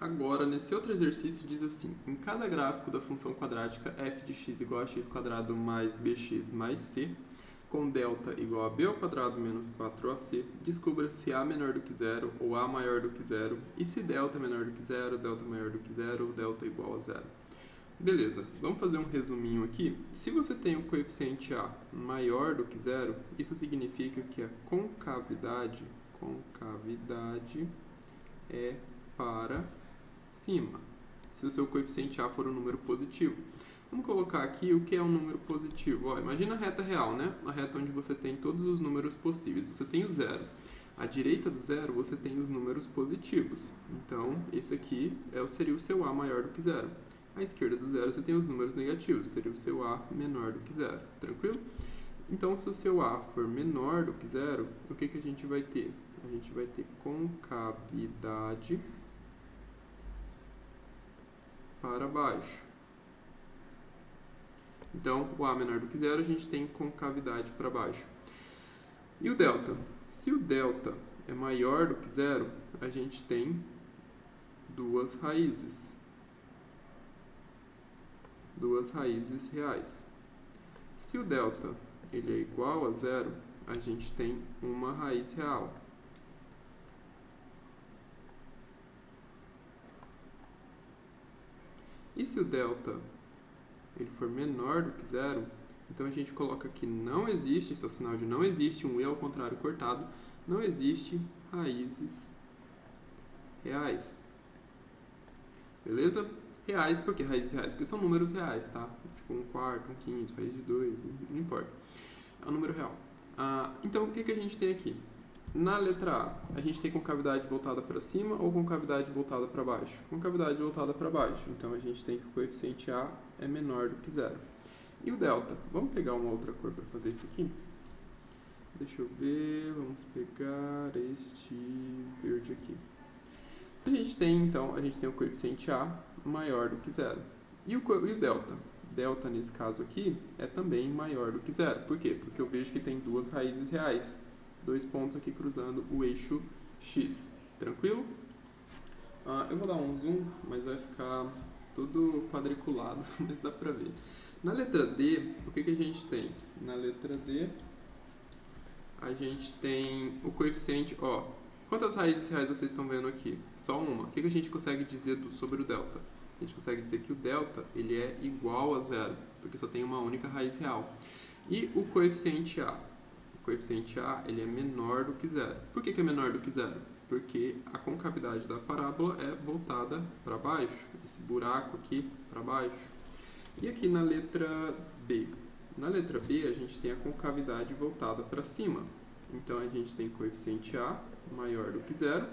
Agora, nesse outro exercício, diz assim: em cada gráfico da função quadrática f de x igual a x² mais bx mais c, com delta igual a b ao quadrado menos 4ac, descubra se a menor do que zero ou a maior do que zero, e se delta é menor do que zero, delta maior do que zero ou delta igual a zero. Beleza, vamos fazer um resuminho aqui. Se você tem o coeficiente a maior do que zero, isso significa que a concavidade é para cima, se o seu coeficiente a for um número positivo. Vamos colocar aqui o que é um número positivo. Ó, imagina a reta real, né? A reta onde você tem todos os números possíveis. Você tem o zero. À direita do zero, você tem os números positivos. Então, esse aqui seria o seu a maior do que zero. À esquerda do zero, você tem os números negativos. Seria o seu a menor do que zero. Tranquilo? Então, se o seu a for menor do que zero, o que a gente vai ter? A gente vai ter concavidade para baixo. Então, o a menor do que zero, a gente tem concavidade para baixo. E o delta? Se o delta é maior do que zero, a gente tem duas raízes reais. Se o delta ele é igual a zero, a gente tem uma raiz real. E se o delta ele for menor do que zero, então a gente coloca que não existe, esse é o sinal de não existe, um e ao contrário cortado, não existe raízes reais. Beleza? Reais, por que raízes reais? Porque são números reais, tá? Tipo 1/4, 1/5, raiz de 2, não importa. É um número real. Então, o que a gente tem aqui? Na letra A gente tem concavidade voltada para cima ou concavidade voltada para baixo? Concavidade voltada para baixo. Então, a gente tem que o coeficiente A é menor do que zero. E o delta? Vamos pegar uma outra cor para fazer isso aqui? Deixa eu ver, vamos pegar este verde aqui. Se a gente tem, então, a gente tem o coeficiente A maior do que zero. E o delta? Delta, nesse caso aqui, é também maior do que zero. Por quê? Porque eu vejo que tem duas raízes reais. Dois pontos aqui cruzando o eixo X. Tranquilo? Eu vou dar um zoom, mas vai ficar tudo quadriculado, mas dá pra ver. Na letra D, o que a gente tem? Na letra D, a gente tem o coeficiente, ó. Quantas raízes reais vocês estão vendo aqui? Só uma. O que a gente consegue dizer sobre o delta? A gente consegue dizer que o delta ele é igual a zero, porque só tem uma única raiz real. E o coeficiente A? O coeficiente A ele é menor do que zero. Por que é menor do que zero? Porque a concavidade da parábola é voltada para baixo, esse buraco aqui para baixo. E aqui na letra B? Na letra B a gente tem a concavidade voltada para cima. Então a gente tem coeficiente A maior do que zero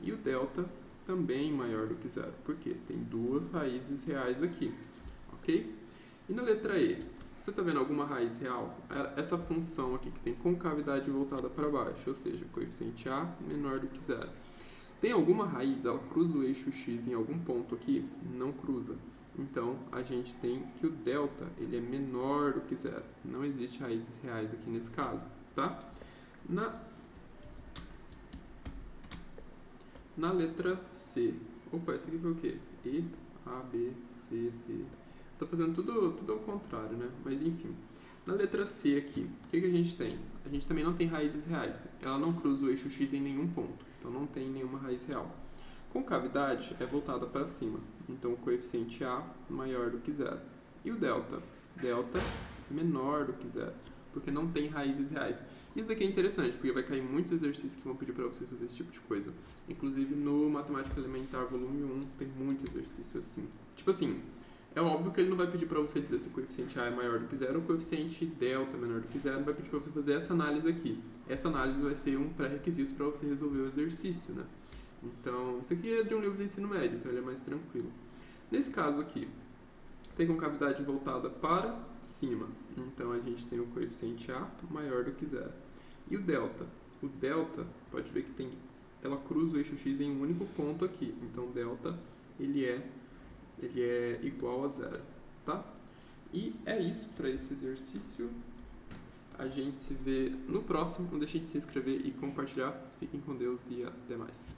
e o delta também maior do que zero. Por quê? Tem duas raízes reais aqui, ok? E na letra E? Você está vendo alguma raiz real? Essa função aqui que tem concavidade voltada para baixo, ou seja, coeficiente A menor do que zero. Tem alguma raiz, ela cruza o eixo X em algum ponto aqui? Não cruza. Então, a gente tem que o delta ele é menor do que zero. Não existe raízes reais aqui nesse caso, tá? Na letra C. Opa, esse aqui foi o quê? E, A, B, C, D. Estou fazendo tudo ao contrário, né? Mas enfim. Na letra C aqui, o que a gente tem? A gente também não tem raízes reais. Ela não cruza o eixo X em nenhum ponto. Então não tem nenhuma raiz real. Concavidade é voltada para cima. Então o coeficiente A maior do que zero. E o delta? Delta menor do que zero. Porque não tem raízes reais. Isso daqui é interessante, porque vai cair muitos exercícios que vão pedir para você fazer esse tipo de coisa. Inclusive no Matemática Elementar volume 1 tem muito exercício assim. Tipo assim, é óbvio que ele não vai pedir para você dizer se o coeficiente A é maior do que zero ou o coeficiente delta é menor do que zero, não vai pedir para você fazer essa análise aqui. Essa análise vai ser um pré-requisito para você resolver o exercício, né? Então, isso aqui é de um livro de ensino médio, então ele é mais tranquilo. Nesse caso aqui, tem concavidade voltada para cima. Então, a gente tem o coeficiente A maior do que zero. E o delta? O delta, pode ver que ela cruza o eixo X em um único ponto aqui. Então, o delta, ele é igual a zero, tá? E é isso para esse exercício. A gente se vê no próximo. Não deixe de se inscrever e compartilhar. Fiquem com Deus e até mais.